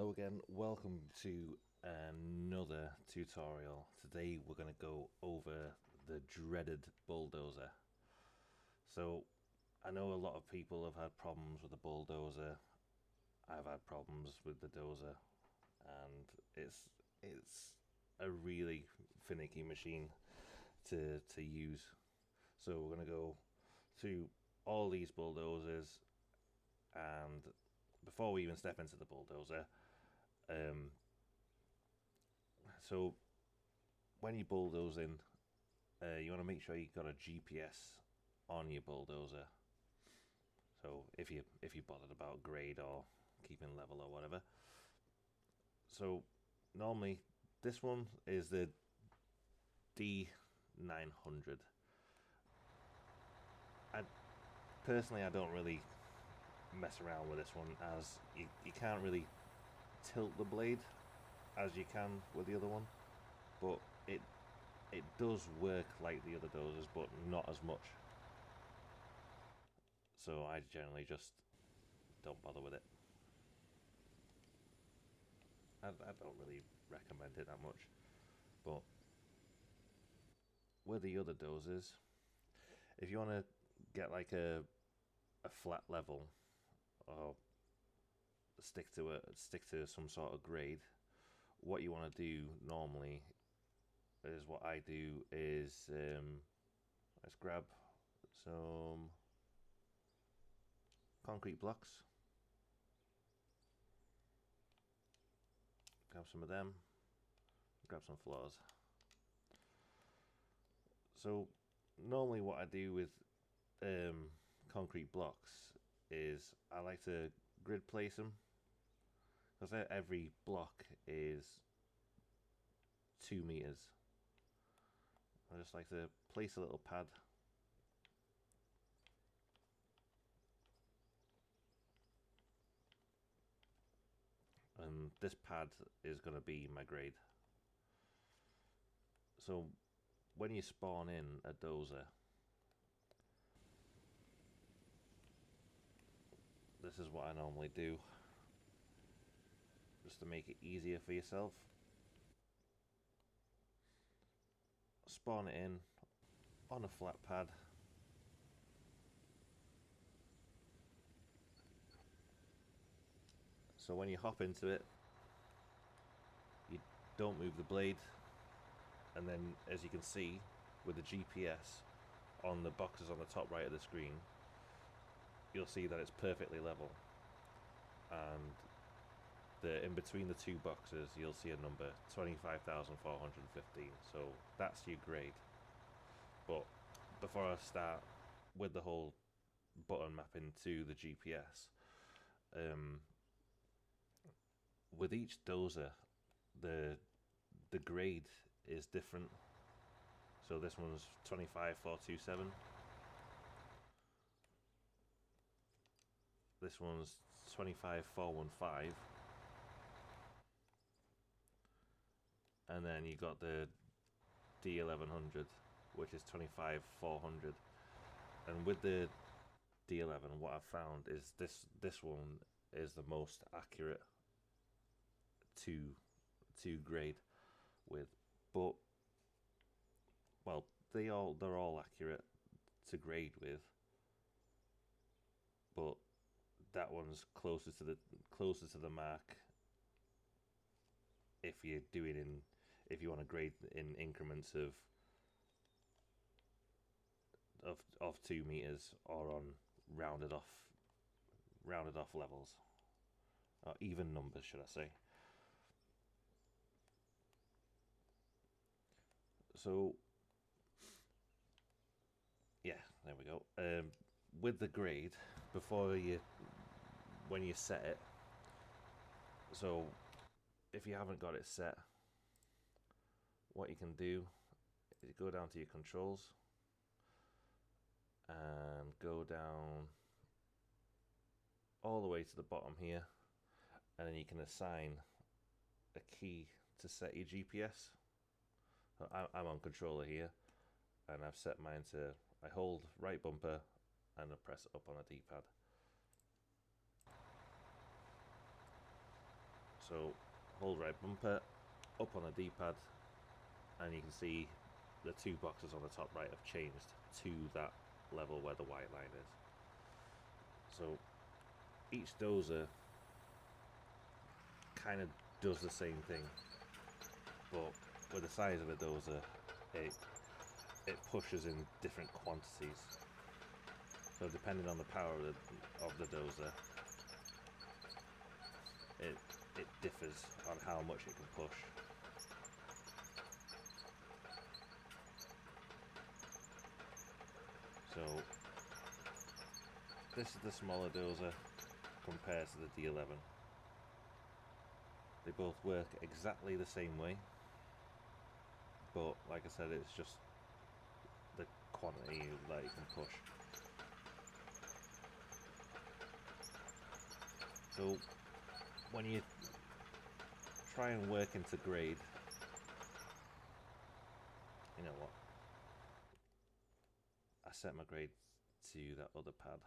Hello again, welcome to another tutorial. Today we're going to go over the dreaded bulldozer. So I know a lot of people have had problems with the bulldozer. I've had problems with the dozer, and it's a really finicky machine to use. So we're going to go through all these bulldozers, and before we even step into the bulldozer, so when you're bulldozing, you want to make sure you've got a GPS on your bulldozer. So if you bothered about grade or keeping level or whatever. So normally this one is the D900. I don't really mess around with this one, as you can't really tilt the blade as you can with the other one, but it does work like the other dozers, but not as much. So I generally just don't bother with it. I don't really recommend it that much, but with the other dozers, if you want to get like a flat level, or stick to some sort of grade, what you want to do normally is what I do is let's grab some concrete blocks, grab some of them, grab some floors. So normally what I do with concrete blocks is I like to grid place them, because every block is 2 meters. I just like to place a little pad, and this pad is going to be my grade. So when you spawn in a dozer, this is what I normally do, just to make it easier for yourself. Spawn it in on a flat pad. So when you hop into it, you don't move the blade, and then as you can see with the GPS on the boxes on the top right of the screen, you'll see that it's perfectly level, and in between the two boxes you'll see a number 25,415. So that's your grade. But before I start with the whole button mapping to the GPS, with each dozer the grade is different. So this one's 25,427, this one's 25,415, and then you got the D1100, which is 25,400. And with the D11, what I've found is this one is the most accurate to grade with. But well, they're all accurate to grade with, but that one's closer to the mark if you're doing if you want to grade in increments of 2 meters, or on rounded off levels, or even numbers, should I say. So yeah, there we go. With the grade, when you set it, so if you haven't got it set, what you can do is you go down to your controls and go down all the way to the bottom here, and then you can assign a key to set your GPS. I'm on controller here, and I've set mine to, I hold right bumper and I press up on a D-pad. So hold right bumper up on the D-pad, and you can see the two boxes on the top right have changed to that level where the white line is. So each dozer kind of does the same thing, but with the size of a dozer, it pushes in different quantities. So depending on the power of the dozer, it differs on how much it can push. So this is the smaller dozer compared to the D11. They both work exactly the same way, but like I said, it's just the quantity that you can push. So when you try and work into grade, you know what? I set my grade to that other pad.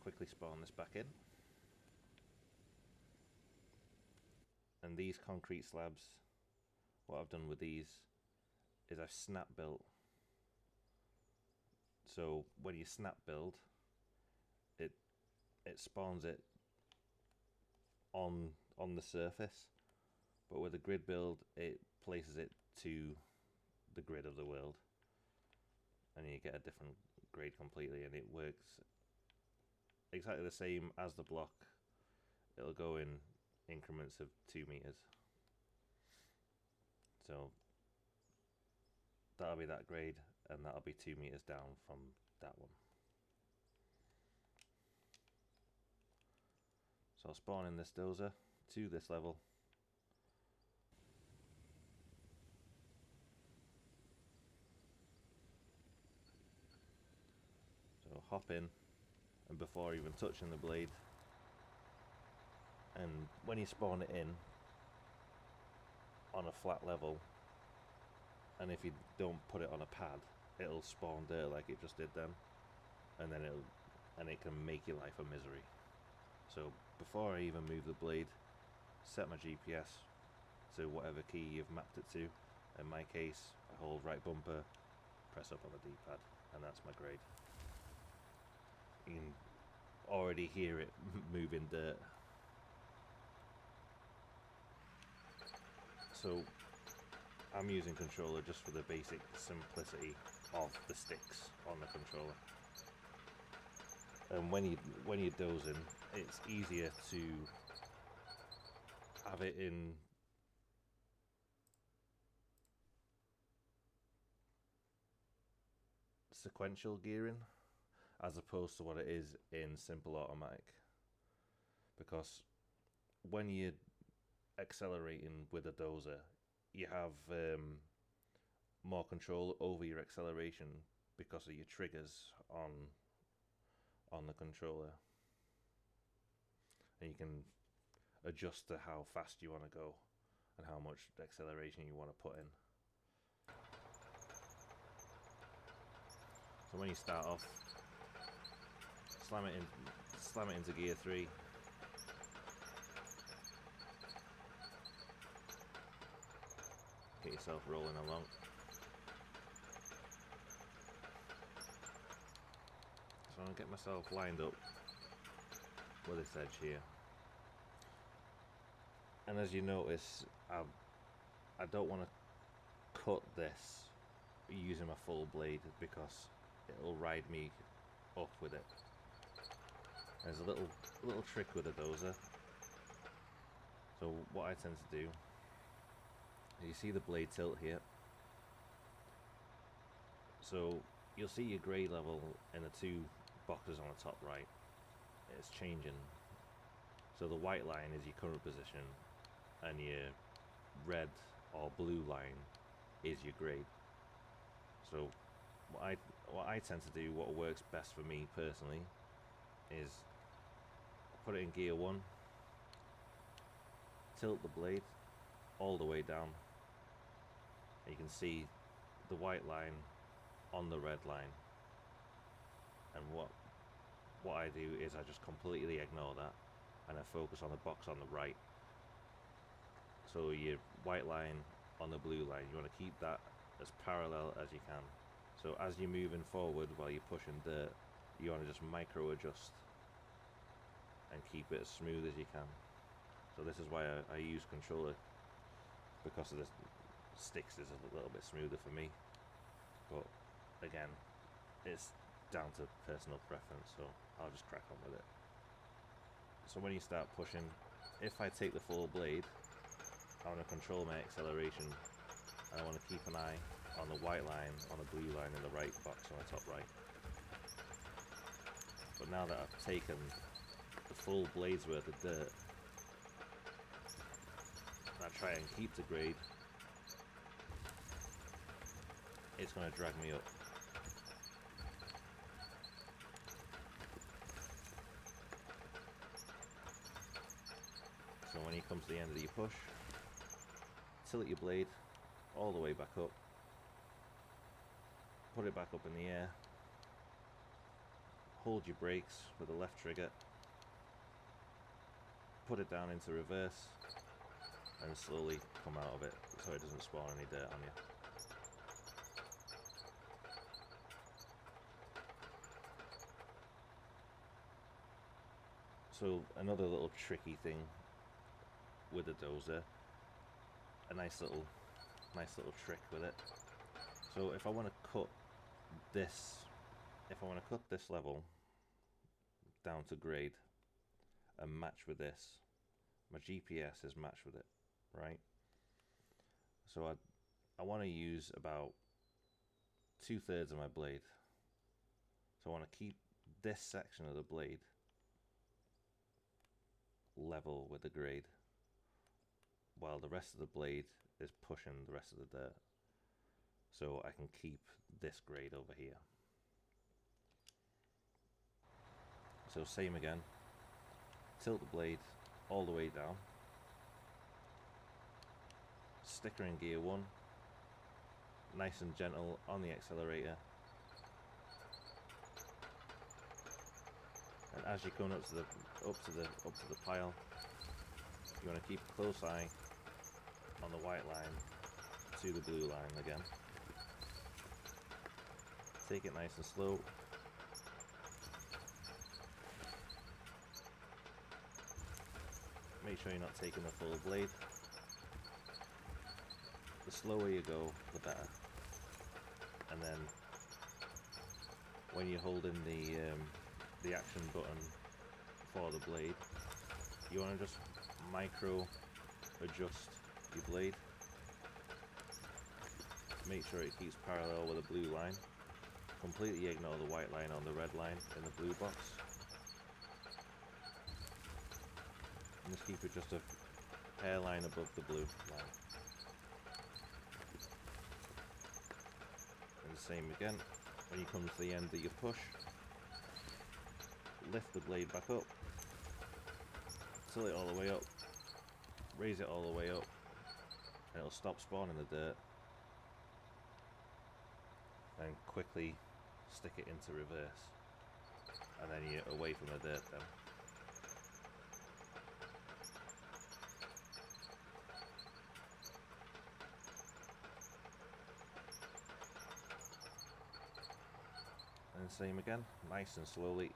Quickly spawn this back in. And these concrete slabs, what I've done with these is I've snap built. So when you snap build, it spawns it on the surface, but with a grid build it places it to the grid of the world, and you get a different grade completely, and it works exactly the same as the block. It'll go in increments of 2 meters. So that'll be that grade, and that'll be 2 meters down from that one. So I'll spawn in this dozer to this level. So hop in, and before even touching the blade, and when you spawn it in on a flat level, and if you don't put it on a pad, it'll spawn dirt like it just did then, and then it can make your life a misery. So before I even move the blade, set my GPS to whatever key you've mapped it to. In my case, I hold right bumper, press up on the D-pad, and that's my grade. You can already hear it moving dirt. So I'm using controller just for the basic simplicity of the sticks on the controller. And when you're dozing, it's easier to have it in sequential gearing as opposed to what it is in simple automatic, because when you're accelerating with a dozer, you have more control over your acceleration because of your triggers on the controller, and you can adjust to how fast you want to go and how much acceleration you want to put in. So when you start off, slam it into gear 3. Get yourself rolling along. So I'm going to get myself lined up with this edge here. And as you notice, I don't want to cut this using my full blade because it'll ride me up with it. There's a little trick with a dozer. So what I tend to do, you see the blade tilt here. So you'll see your grade level in the two boxes on the top right. It's changing. So the white line is your current position, and your red or blue line is your grade. So what I tend to do, what works best for me personally, is put it in gear 1, tilt the blade all the way down, and you can see the white line on the red line. And what I do is I just completely ignore that and I focus on the box on the right. So your white line on the blue line, you want to keep that as parallel as you can. So as you're moving forward while you're pushing dirt, you want to just micro adjust and keep it as smooth as you can. So this is why I use controller, because of the sticks is a little bit smoother for me. But again, it's down to personal preference, so I'll just crack on with it. So when you start pushing, if I take the full blade, I want to control my acceleration, and I want to keep an eye on the white line, on the blue line in the right box on the top right. But now that I've taken the full blade's worth of dirt, and I try and keep the grade, it's going to drag me up. So when you come to the end of your push, tilt your blade all the way back up, put it back up in the air, hold your brakes with the left trigger, put it down into reverse, and slowly come out of it so it doesn't spawn any dirt on you. So another little tricky thing with the dozer, a nice little trick with it. So if I want to cut this, level down to grade and match with this, my GPS is matched with it, right? So I want to use about 2/3 of my blade. So I want to keep this section of the blade level with the grade, while the rest of the blade is pushing the rest of the dirt, so I can keep this grade over here. So same again, tilt the blade all the way down, sticker in gear 1, nice and gentle on the accelerator, and as you're coming up to the pile, you want to keep a close eye on the white line to the blue line again. Take it nice and slow. Make sure you're not taking the full blade. The slower you go, the better. And then when you're holding the action button for the blade, you want to just micro adjust your blade. Make sure it keeps parallel with the blue line. Completely ignore the white line on the red line in the blue box. And just keep it just a hairline above the blue line. And the same again, when you come to the end of your push, lift the blade back up, tilt it all the way up, raise it all the way up, and it'll stop spawning the dirt, and quickly stick it into reverse, and then you're away from the dirt then. And same again, nice and slowly.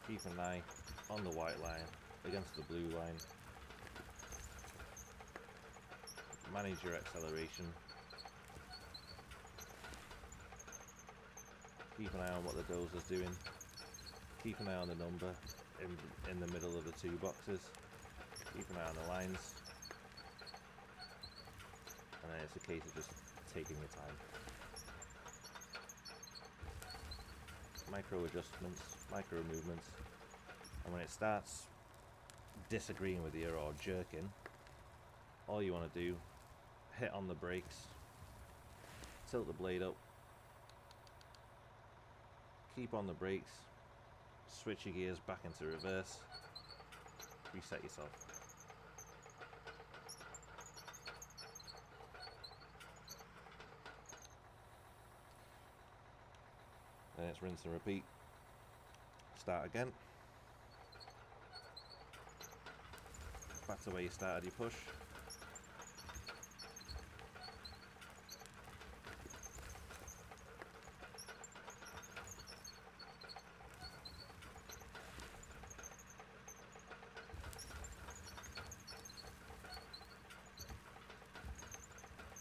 Keep an eye on the white line against the blue line. Manage your acceleration. Keep an eye on what the dozer's doing. Keep an eye on the number in the middle of the two boxes. Keep an eye on the lines. And then it's a case of just taking your time. Micro adjustments, micro movements, and when it starts disagreeing with you or jerking, all you want to do, hit on the brakes, tilt the blade up, keep on the brakes, switch your gears back into reverse, reset yourself. Then it's rinse and repeat. Start again. Back to where you started your push.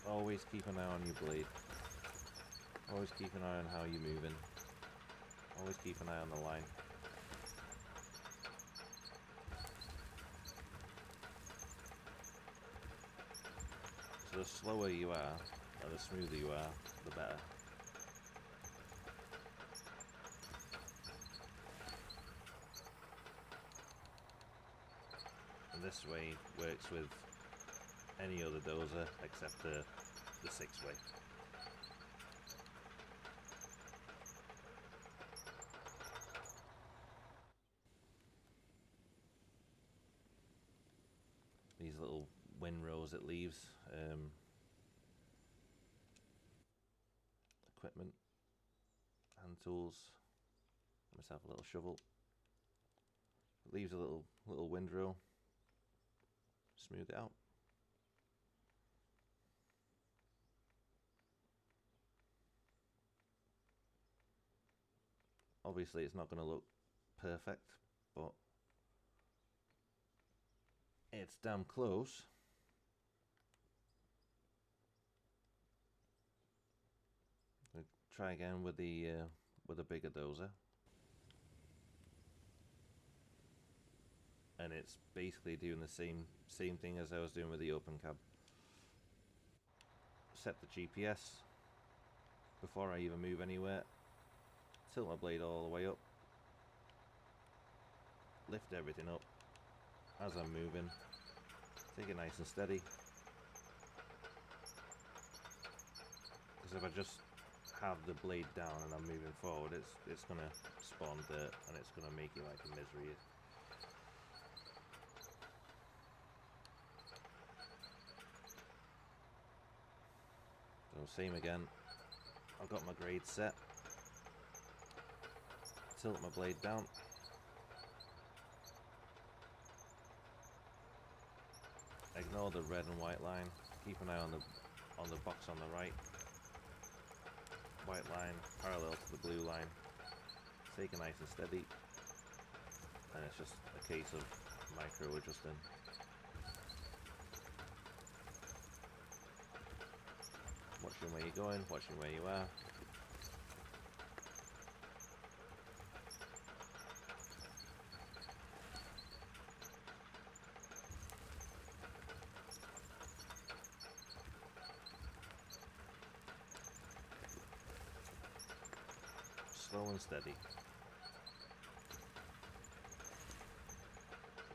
Always keep an eye on your blade. Always keep an eye on how you're moving. Always keep an eye on the line. So the slower you are, and the smoother you are, the better. And this way works with any other dozer except the 6-way. These little windrows it leaves, equipment, hand tools, myself a little shovel. It leaves a little windrow, smooth it out. Obviously it's not going to look perfect, but it's damn close. We'll try again with the bigger dozer. And it's basically doing the same thing as I was doing with the open cab. Set the GPS before I even move anywhere. Tilt my blade all the way up. Lift everything up as I'm moving. Take it nice and steady. Because if I just have the blade down and I'm moving forward, it's gonna spawn dirt and it's gonna make your life a misery. So same again. I've got my grade set. Tilt my blade down. Ignore the red and white line. Keep an eye on the box on the right. White line parallel to the blue line. Take it nice and steady. And it's just a case of micro adjusting. Watching where you're going, watching where you are. Slow and steady.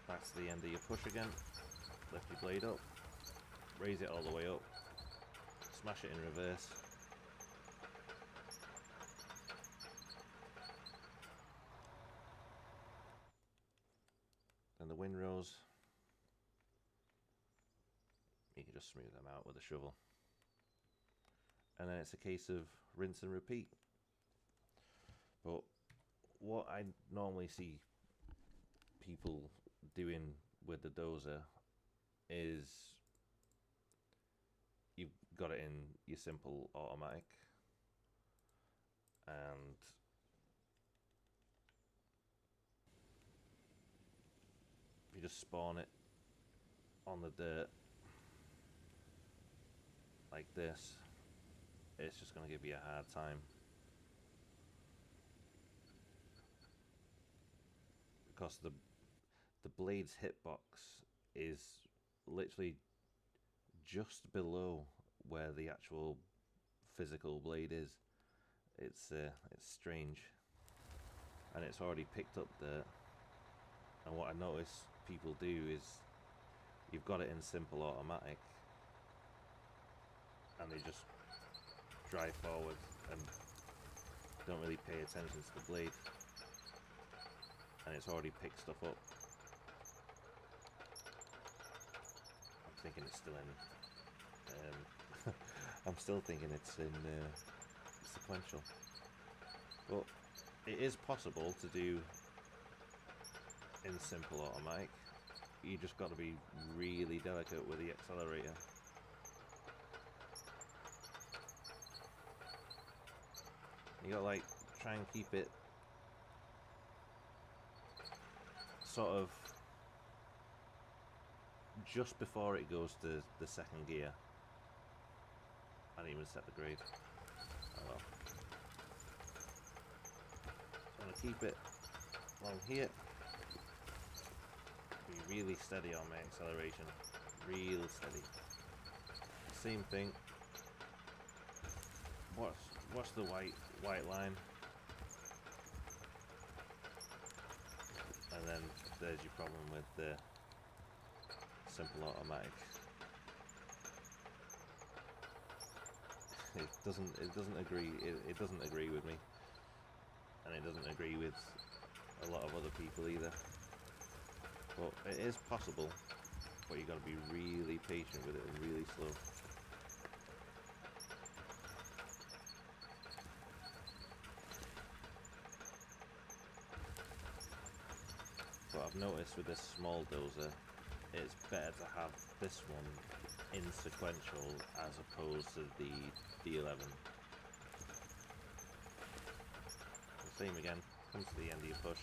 Back to the end of your push again. Lift your blade up. Raise it all the way up. Smash it in reverse. Then the windrows, you can just smooth them out with a shovel. And then it's a case of rinse and repeat. But what I normally see people doing with the dozer is you've got it in your simple automatic and you just spawn it on the dirt like this, it's just going to give you a hard time. Because the blade's hitbox is literally just below where the actual physical blade is. It's strange, and it's already picked up dirt. And what I notice people do is you've got it in simple automatic, and they just drive forward and don't really pay attention to the blade. And it's already picked stuff up. I'm thinking it's still in. I'm still thinking it's in sequential, but it is possible to do in simple automatic. You just got to be really delicate with the accelerator. You got to like try and keep it sort of just before it goes to the second gear. I didn't even set the grade. Oh well. So I'm going to keep it along here. Be really steady on my acceleration. Real steady. Same thing. Watch the white line. And then there's your problem with the simple automatic. It doesn't agree with me, and it doesn't agree with a lot of other people either. But it is possible, but you got to be really patient with it and really slow. But I've noticed with this small dozer, it's better to have this one in sequential as opposed to the D11. Same again, come to the end of your push,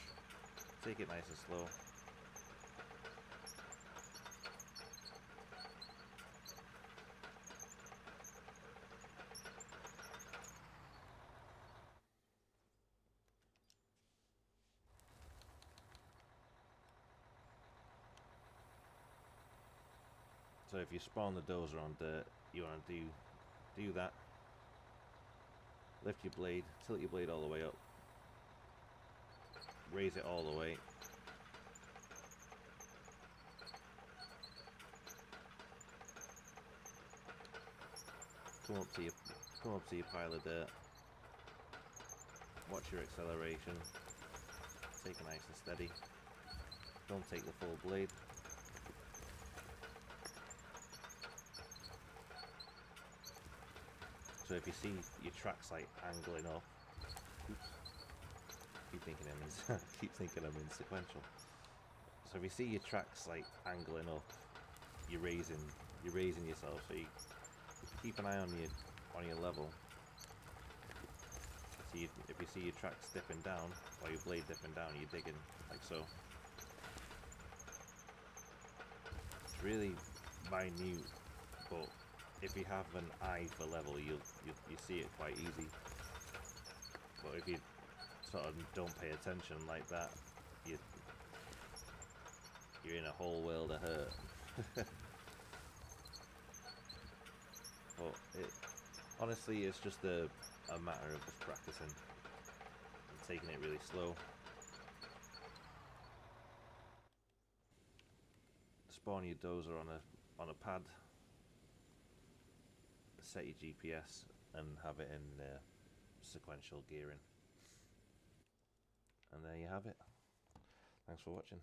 take it nice and slow. So if you spawn the dozer on dirt, you want to do that. Lift your blade, tilt your blade all the way up, raise it all the way. Come up to your pile of dirt. Watch your acceleration. Take it nice and steady. Don't take the full blade. So if you see your tracks like angling up, oops, keep thinking I'm in sequential. So if you see your tracks like angling up, you're raising yourself. So you keep an eye on your level. So if you see your tracks dipping down or your blade dipping down, you're digging like so. It's really minute, but if you have an eye for level, you see it quite easy. But if you sort of don't pay attention like that, you're in a whole world of hurt. But honestly, it's just a matter of just practicing and taking it really slow. Spawn your dozer on a pad. Set your GPS and have it in sequential gearing. And there you have it. Thanks for watching.